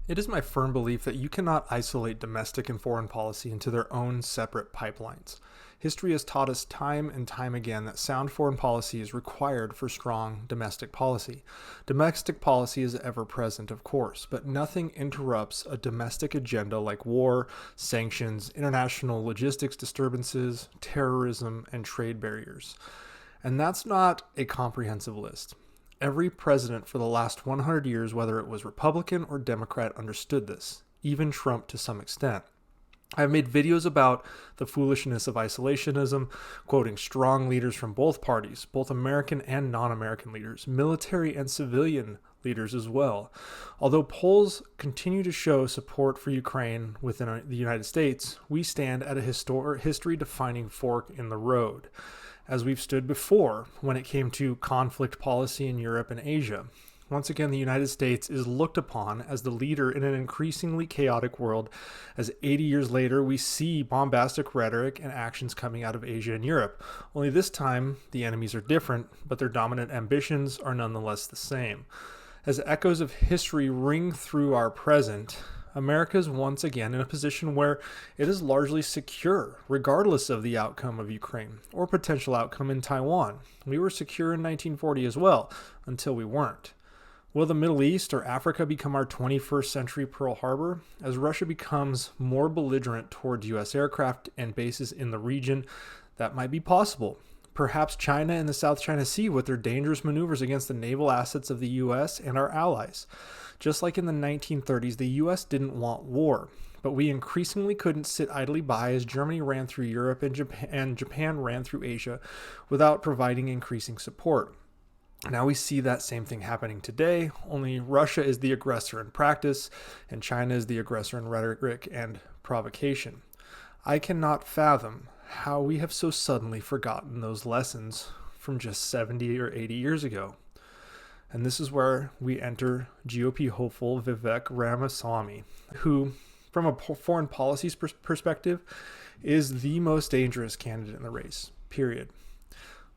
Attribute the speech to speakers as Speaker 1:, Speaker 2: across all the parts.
Speaker 1: It is my firm belief that you cannot isolate domestic and foreign policy into their own separate pipelines. History has taught us time and time again that sound foreign policy is required for strong domestic policy. Domestic policy is ever present, of course, but nothing interrupts a domestic agenda like war, sanctions, international logistics disturbances, terrorism, and trade barriers. And that's not a comprehensive list. Every president for the last 100 years, whether it was Republican or Democrat, understood this, even Trump to some extent. I've made videos about the foolishness of isolationism, quoting strong leaders from both parties, both American and non-American leaders, military and civilian leaders as well. Although polls continue to show support for Ukraine within the United States, we stand at a history-defining fork in the road, as we've stood before when it came to conflict policy in Europe and Asia. Once again, the United States is looked upon as the leader in an increasingly chaotic world, as 80 years later we see bombastic rhetoric and actions coming out of Asia and Europe. Only this time, the enemies are different, but their dominant ambitions are nonetheless the same. As echoes of history ring through our present, America is once again in a position where it is largely secure, regardless of the outcome of Ukraine or potential outcome in Taiwan. We were secure in 1940 as well, until we weren't. Will the Middle East or Africa become our 21st century Pearl Harbor? As Russia becomes more belligerent towards U.S. aircraft and bases in the region, that might be possible. Perhaps China and the South China Sea with their dangerous maneuvers against the naval assets of the U.S. and our allies. Just like in the 1930s, the U.S. didn't want war, but we increasingly couldn't sit idly by as Germany ran through Europe and Japan ran through Asia without providing increasing support. Now we see that same thing happening today, only Russia is the aggressor in practice, and China is the aggressor in rhetoric and provocation. I cannot fathom how we have so suddenly forgotten those lessons from just 70 or 80 years ago. And this is where we enter GOP hopeful Vivek Ramaswamy, who, from a foreign policy perspective, is the most dangerous candidate in the race, period.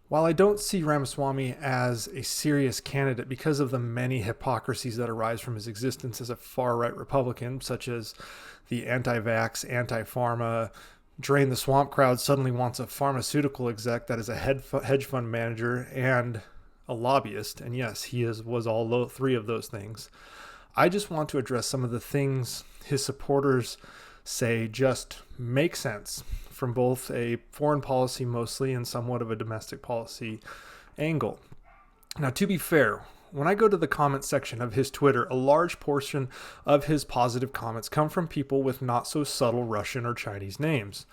Speaker 1: While I don't see Ramaswamy as a serious candidate because of the many hypocrisies that arise from his existence as a far-right Republican, such as the anti-vax, anti-pharma, drain the swamp crowd suddenly wants a pharmaceutical exec that is a hedge fund manager and a lobbyist, and yes, he was all three of those things. I just want to address some of the things his supporters say just make sense from both a foreign policy mostly and somewhat of a domestic policy angle. Now, to be fair, when I go to the comment section of his Twitter, a large portion of his positive comments come from people with not so subtle Russian or Chinese names.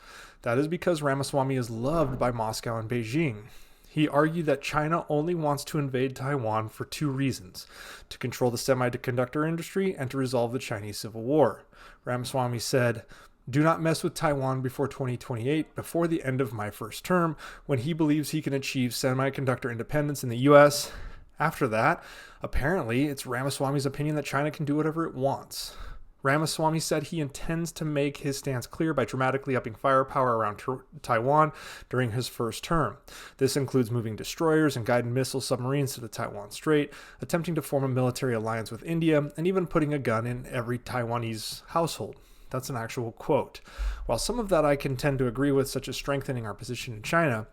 Speaker 1: That is because Ramaswamy is loved by Moscow and Beijing. He argued that China only wants to invade Taiwan for two reasons: to control the semiconductor industry and to resolve the Chinese Civil War. Ramaswamy said, "Do not mess with Taiwan before 2028, before the end of my first term, when he believes he can achieve semiconductor independence in the U.S. After that, apparently, it's Ramaswamy's opinion that China can do whatever it wants." Ramaswamy said he intends to make his stance clear by dramatically upping firepower around Taiwan during his first term. This includes moving destroyers and guided missile submarines to the Taiwan Strait, attempting to form a military alliance with India, and even putting a gun in every Taiwanese household. That's an actual quote. While some of that I can tend to agree with, such as strengthening our position in China,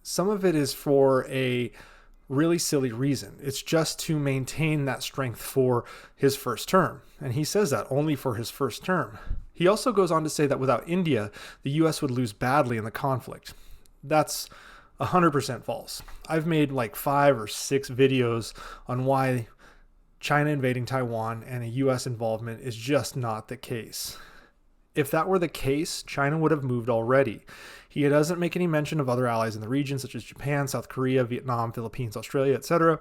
Speaker 1: some of it is for a really silly reason. It's just to maintain that strength for his first term. And he says that only for his first term. He also goes on to say that without India, the U.S. would lose badly in the conflict. That's 100% false. I've made like 5 or 6 videos on why China invading Taiwan and a U.S. involvement is just not the case. If that were the case, China would have moved already. He doesn't make any mention of other allies in the region, such as Japan, South Korea, Vietnam, Philippines, Australia, etc.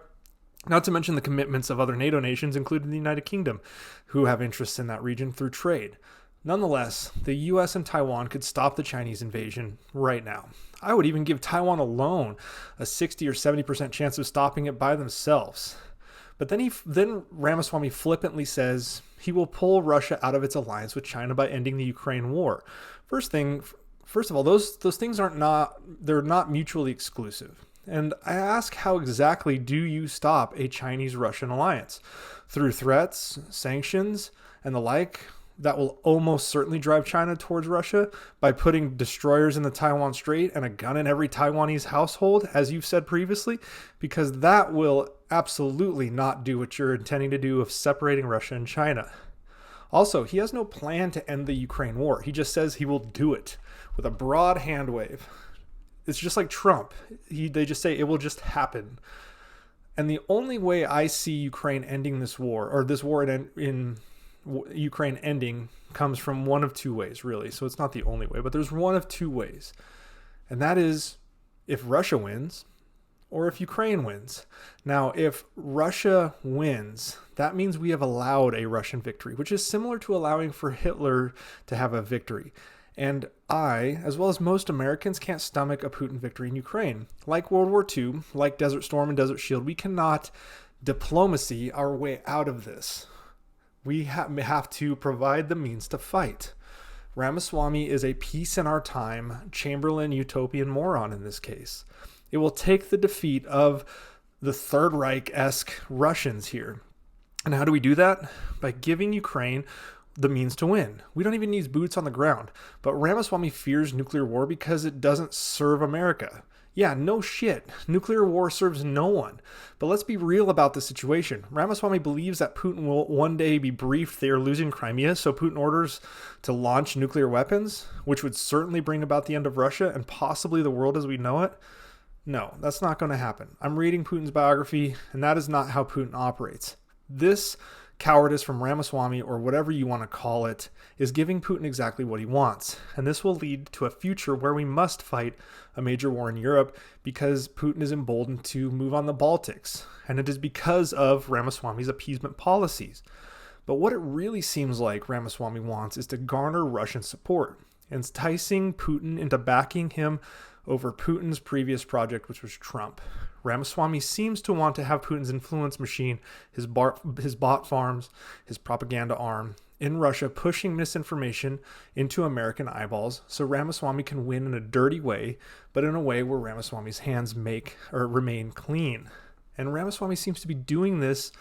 Speaker 1: Not to mention the commitments of other NATO nations, including the United Kingdom, who have interests in that region through trade. Nonetheless, the U.S. and Taiwan could stop the Chinese invasion right now. I would even give Taiwan alone a 60 or 70% chance of stopping it by themselves. But then Ramaswamy flippantly says he will pull Russia out of its alliance with China by ending the Ukraine war. First of all, those things they're not mutually exclusive. And I ask, how exactly do you stop a Chinese-Russian alliance? Through threats, sanctions, and the like that will almost certainly drive China towards Russia, by putting destroyers in the Taiwan Strait and a gun in every Taiwanese household, as you've said previously, because that will absolutely not do what you're intending to do of separating Russia and China. Also, he has no plan to end the Ukraine war. He just says he will do it with a broad hand wave. It's just like Trump. They just say it will just happen. And the only way I see Ukraine ending this war, or this war in Ukraine ending, comes from one of two ways, really. So it's not the only way, but there's one of two ways. And that is if Russia wins or if Ukraine wins. Now, if Russia wins, that means we have allowed a Russian victory, which is similar to allowing for Hitler to have a victory. And I, as well as most Americans, can't stomach a Putin victory in Ukraine. Like World War II, like Desert Storm and Desert Shield, we cannot diplomacy our way out of this. We have to provide the means to fight. Ramaswamy is a peace in our time, Chamberlain utopian moron in this case. It will take the defeat of the Third Reich-esque Russians here. And how do we do that? By giving Ukraine the means to win. We don't even need boots on the ground. But Ramaswamy fears nuclear war because it doesn't serve America. Yeah, no shit. Nuclear war serves no one. But let's be real about the situation. Ramaswamy believes that Putin will one day be briefed they are losing Crimea, so Putin orders to launch nuclear weapons, which would certainly bring about the end of Russia and possibly the world as we know it. No, that's not going to happen. I'm reading Putin's biography, and that is not how Putin operates. This cowardice from Ramaswamy, or whatever you want to call it, is giving Putin exactly what he wants. And this will lead to a future where we must fight a major war in Europe because Putin is emboldened to move on the Baltics. And it is because of Ramaswamy's appeasement policies. But what it really seems like Ramaswamy wants is to garner Russian support, enticing Putin into backing him over Putin's previous project, which was Trump. Ramaswamy seems to want to have Putin's influence machine, his bot farms, his propaganda arm in Russia, pushing misinformation into American eyeballs so Ramaswamy can win in a dirty way, but in a way where Ramaswamy's hands remain clean. And Ramaswamy seems to be doing this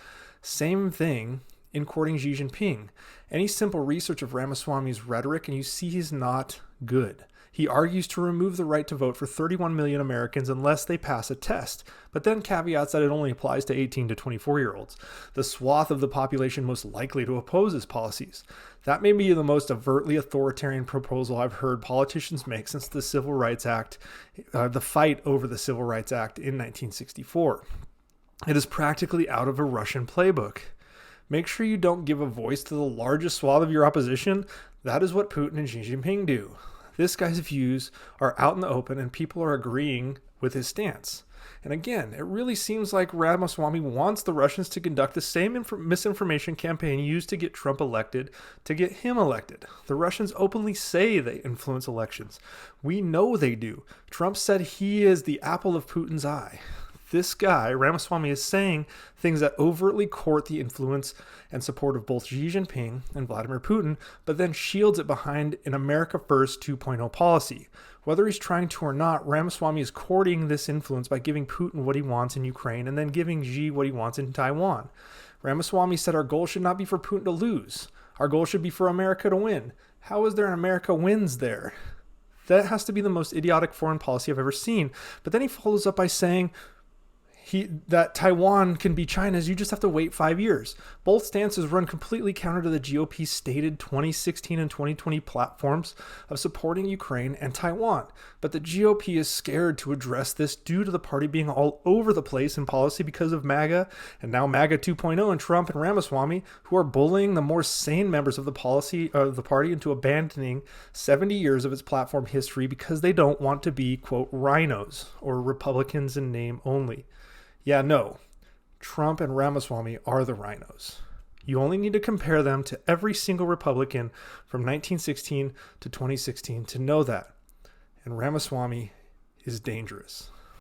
Speaker 1: same thing in courting Xi Jinping. Any simple research of Ramaswamy's rhetoric, and you see he's not good. He argues to remove the right to vote for 31 million Americans unless they pass a test, but then caveats that it only applies to 18 to 24-year-olds, the swath of the population most likely to oppose his policies. That may be the most overtly authoritarian proposal I've heard politicians make since the Civil Rights Act, the fight over the Civil Rights Act in 1964. It is practically out of a Russian playbook. Make sure you don't give a voice to the largest swath of your opposition. That is what Putin and Xi Jinping do. This guy's views are out in the open and people are agreeing with his stance. And again, it really seems like Ramaswamy wants the Russians to conduct the same misinformation campaign used to get Trump elected, to get him elected. The Russians openly say they influence elections. We know they do. Trump said he is the apple of Putin's eye. This guy, Ramaswamy, is saying things that overtly court the influence and support of both Xi Jinping and Vladimir Putin, but then shields it behind an America First 2.0 policy. Whether he's trying to or not, Ramaswamy is courting this influence by giving Putin what he wants in Ukraine and then giving Xi what he wants in Taiwan. Ramaswamy said our goal should not be for Putin to lose. Our goal should be for America to win. How is there an America wins there? That has to be the most idiotic foreign policy I've ever seen. But then he follows up by saying that Taiwan can be China's, you just have to wait 5 years. Both stances run completely counter to the GOP's stated 2016 and 2020 platforms of supporting Ukraine and Taiwan. But the GOP is scared to address this due to the party being all over the place in policy because of MAGA, and now MAGA 2.0 and Trump and Ramaswamy, who are bullying the more sane members of the party into abandoning 70 years of its platform history because they don't want to be, quote, rhinos, or Republicans in name only. Yeah, no, Trump and Ramaswamy are the rhinos. You only need to compare them to every single Republican from 1916 to 2016 to know that. And Ramaswamy is dangerous.